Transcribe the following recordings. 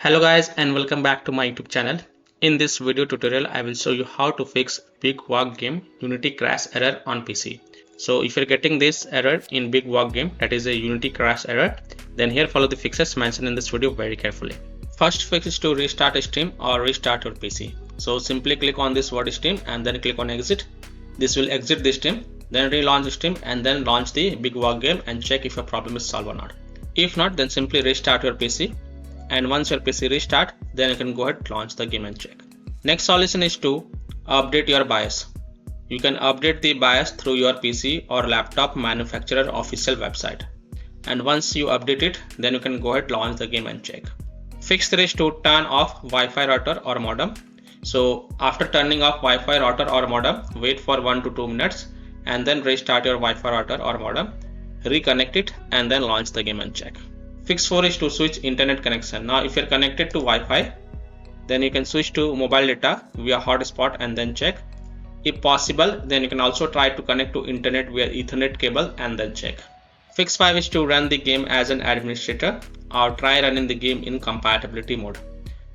Hello guys and welcome back to my YouTube channel. In this video tutorial I will show you how to fix Big Walk Game Unity crash error on PC. So if you're getting this error in Big Walk Game, that is a Unity crash error, then here follow the fixes mentioned in this video very carefully. First fix is to restart Steam or restart your PC. So simply click on this word Steam and then click on exit. This will exit the Steam, then relaunch Steam and then launch the Big Walk Game and check if your problem is solved or not. If not, then simply restart your PC. And once your PC restart, then you can go ahead launch the game and check. Next solution is to update your BIOS. You can update the BIOS through your PC or laptop manufacturer official website. And once you update it, then you can go ahead launch the game and check. Fix 3 is to turn off Wi-Fi router or modem. So after turning off Wi-Fi router or modem, wait for 1 to 2 minutes and then restart your Wi-Fi router or modem, reconnect it and then launch the game and check. Fix 4 is to switch internet connection. Now if you're connected to Wi-Fi, then you can switch to mobile data via hotspot and then check. If possible, then you can also try to connect to internet via Ethernet cable and then check. Fix 5 is to run the game as an administrator or try running the game in compatibility mode.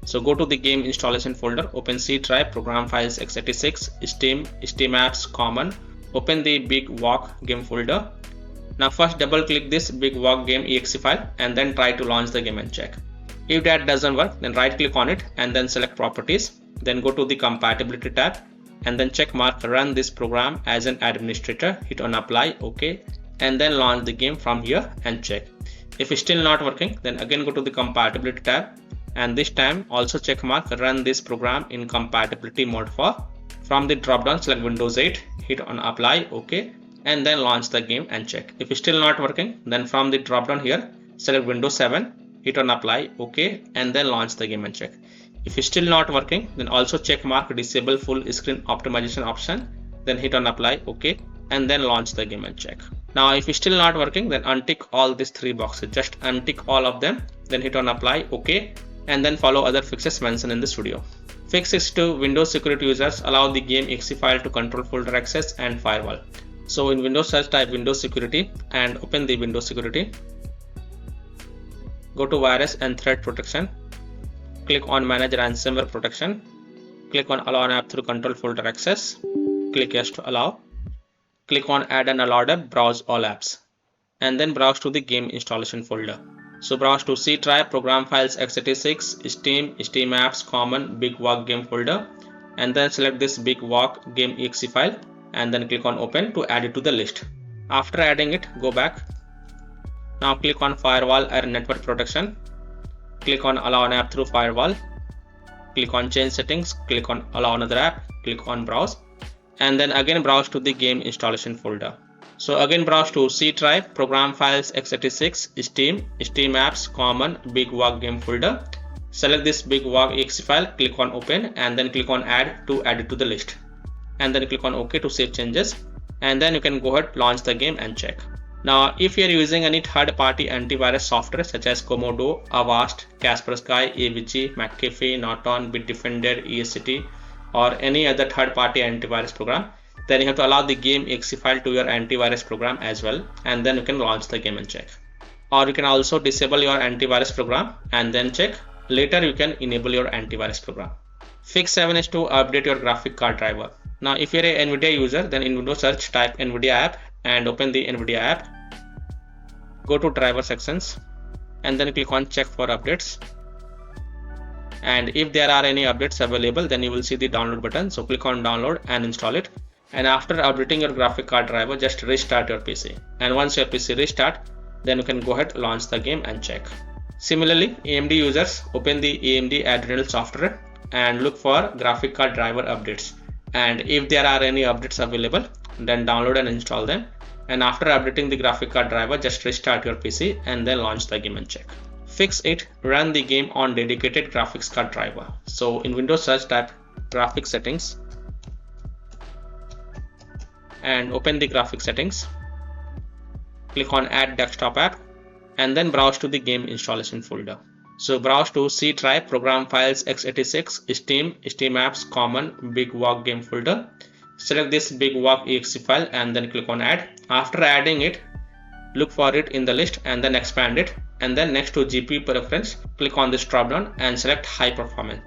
So go to the game installation folder, open C drive, program files x86, Steam, Steam apps, common, open the Big Walk game folder. Now first double click this Big Walk Game exe file and then try to launch the game and check. If that doesn't work, then right click on it and then select properties, then go to the compatibility tab and then check mark run this program as an administrator, hit on apply, OK, and then launch the game from here and check. If it's still not working, then again go to the compatibility tab and this time also check mark run this program in compatibility mode for. From the drop down select Windows 8, hit on apply, OK, and then launch the game and check. If it's still not working, then from the drop down here select Windows 7, hit on apply, OK, and then launch the game and check. If it's still not working, then also check mark disable full screen optimization option, then hit on apply, OK, and then launch the game and check. Now if it's still not working, then untick all these 3 boxes, just untick all of them, then hit on apply, OK, and then follow other fixes mentioned in this video. Fix 6 to Windows security users, allow the game exe file to control folder access and firewall. So in Windows search type Windows security and open the Windows security. Go to virus and threat protection. Click on manage ransomware protection. Click on allow an app through control folder access. Click yes to allow. Click on add an allowed app, browse all apps. And then browse to the game installation folder. So browse to C drive, program files x86, Steam, Steam apps, common, Big Walk game folder. And then select this Big Walk game exe file. And then click on open to add it to the list. After adding it, go back. Now click on firewall and network protection. Click on allow an app through firewall. Click on change settings. Click on allow another app. Click on browse. And then again browse to the game installation folder. So again browse to C drive, program files x86, Steam, Steam apps, common, Big Walk game folder. Select this Big Walk exe file. Click on open and then click on add to add it to the list. And then click on OK to save changes, and then you can go ahead launch the game and check. Now if you are using any third-party antivirus software such as Komodo, Avast, Kaspersky, AVG, McAfee, Norton, Bitdefender, ESCT, or any other third-party antivirus program, then you have to allow the game exe file to your antivirus program as well, and then you can launch the game and check. Or you can also disable your antivirus program and then check. Later you can enable your antivirus program. Fix 7 is to update your graphic card driver. Now if you're an NVIDIA user, then in Windows search type NVIDIA app and open the NVIDIA app. Go to driver sections and then click on check for updates. And if there are any updates available, then you will see the download button. So click on download and install it. And after updating your graphic card driver, just restart your PC. And once your PC restart, then you can go ahead launch the game and check. Similarly, AMD users, open the AMD Adrenal software and look for graphic card driver updates. And if there are any updates available, then download and install them. And after updating the graphic card driver, just restart your PC and then launch the game and check. Fix 8, run the game on dedicated graphics card driver. So in Windows search type graphics settings and open the graphics settings. Click on add desktop app and then browse to the game installation folder. So browse to C drive, program files x86, Steam, Steam apps, common, Big Walk game folder. Select this Big Walk exe file and then click on add. After adding it, look for it in the list and then expand it and then next to GPU preference, click on this drop down and select high performance.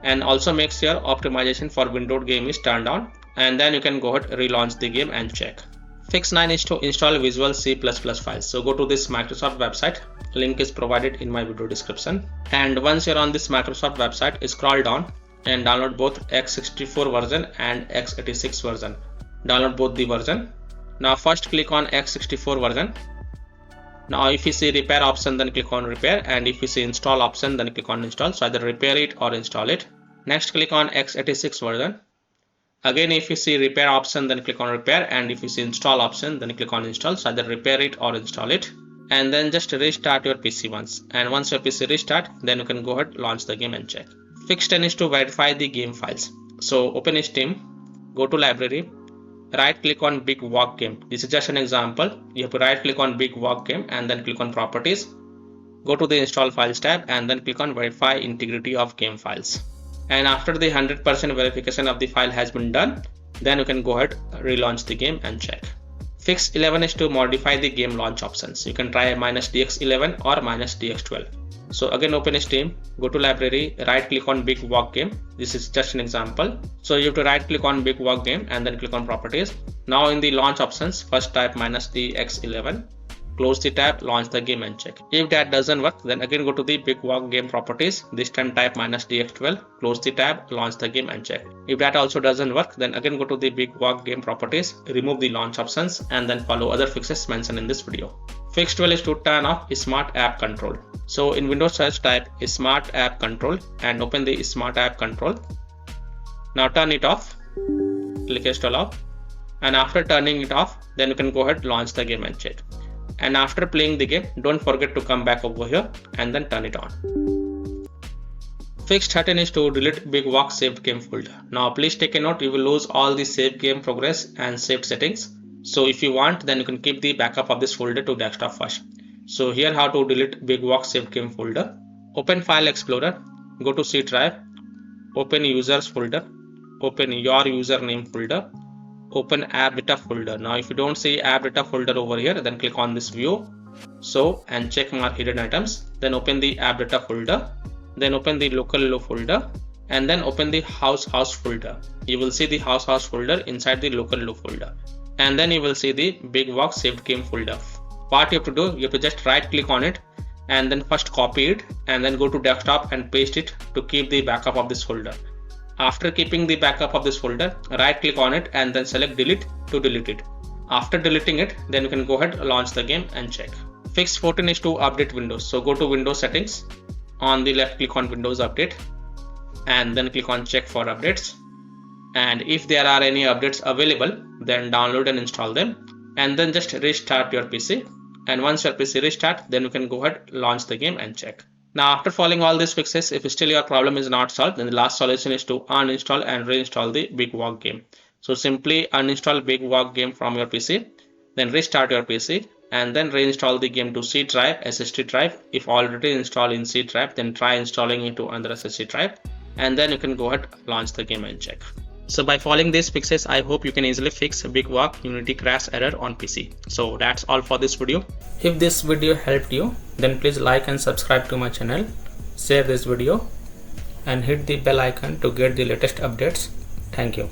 And also make sure optimization for windowed game is turned on, and then you can go ahead relaunch the game and check. Fix 9 is to install Visual C++ files. So go to this Microsoft website, link is provided in my video description. And once you're on this Microsoft website, scroll down and download both x64 version and x86 version. Download both the version. Now first click on x64 version. Now if you see repair option, then click on repair, and if you see install option, then click on install. So either repair it or install it. Next click on x86 version. Again, if you see repair option, then click on repair, and if you see install option, then click on install. So either repair it or install it, and then just restart your PC once. And once your PC restart, then you can go ahead launch the game and check. Fix 10 is to verify the game files. So open Steam, go to library, right click on Big Walk Game. This is just an example. You have to right click on Big Walk Game and then click on properties. Go to the install files tab and then click on verify integrity of game files. And after the 100% verification of the file has been done, then you can go ahead relaunch the game and check. Fix 11 is to modify the game launch options. You can try -dx11 or -dx12. So again, open Steam, go to library, right click on Big Walk Game. This is just an example. So you have to right click on Big Walk Game and then click on properties. Now in the launch options, first type -dx11, close the tab, launch the game and check. If that doesn't work, then again go to the Big Walk Game properties. This time type -dx12, close the tab, launch the game and check. If that also doesn't work, then again go to the Big Walk Game properties, remove the launch options, and then follow other fixes mentioned in this video. Fix 12 is to turn off Smart App Control. So in Windows search type Smart App Control and open the Smart App Control. Now turn it off, click install off, and after turning it off, then you can go ahead launch the game and check. And after playing the game, don't forget to come back over here and then turn it on. Fix 13 is to delete Big Walk saved game folder. Now please take a note, you will lose all the saved game progress and saved settings. So if you want, then you can keep the backup of this folder to desktop first. So here how to delete Big Walk saved game folder. Open File Explorer, go to C drive, open users folder, open your username folder, open app data folder. Now if you don't see app data folder over here, then click on this view, so and check mark hidden items, then open the app data folder, then open the local folder, and then open the house folder. You will see the house folder inside the local folder, and then you will see the Big Walk saved game folder. What you have to do, you have to just right click on it and then first copy it and then go to desktop and paste it to keep the backup of this folder. After keeping the backup of this folder, right click on it and then select delete to delete it. After deleting it, then you can go ahead launch the game and check. Fix 14 is to update Windows. So go to Windows settings, on the left click on Windows Update and then click on check for updates. And if there are any updates available, then download and install them, and then just restart your PC. And once your PC restart, then you can go ahead launch the game and check. Now after following all these fixes, if still your problem is not solved, then the last solution is to uninstall and reinstall the Big Walk Game. So simply uninstall Big Walk Game from your PC, then restart your PC and then reinstall the game to C drive, SSD drive. If already installed in C drive, then try installing it to another SSD drive, and then you can go ahead launch the game and check. So by following these fixes, I hope you can easily fix Big Walk Unity crash error on PC. So that's all for this video. If this video helped you, then please like and subscribe to my channel, share this video and hit the bell icon to get the latest updates. Thank you.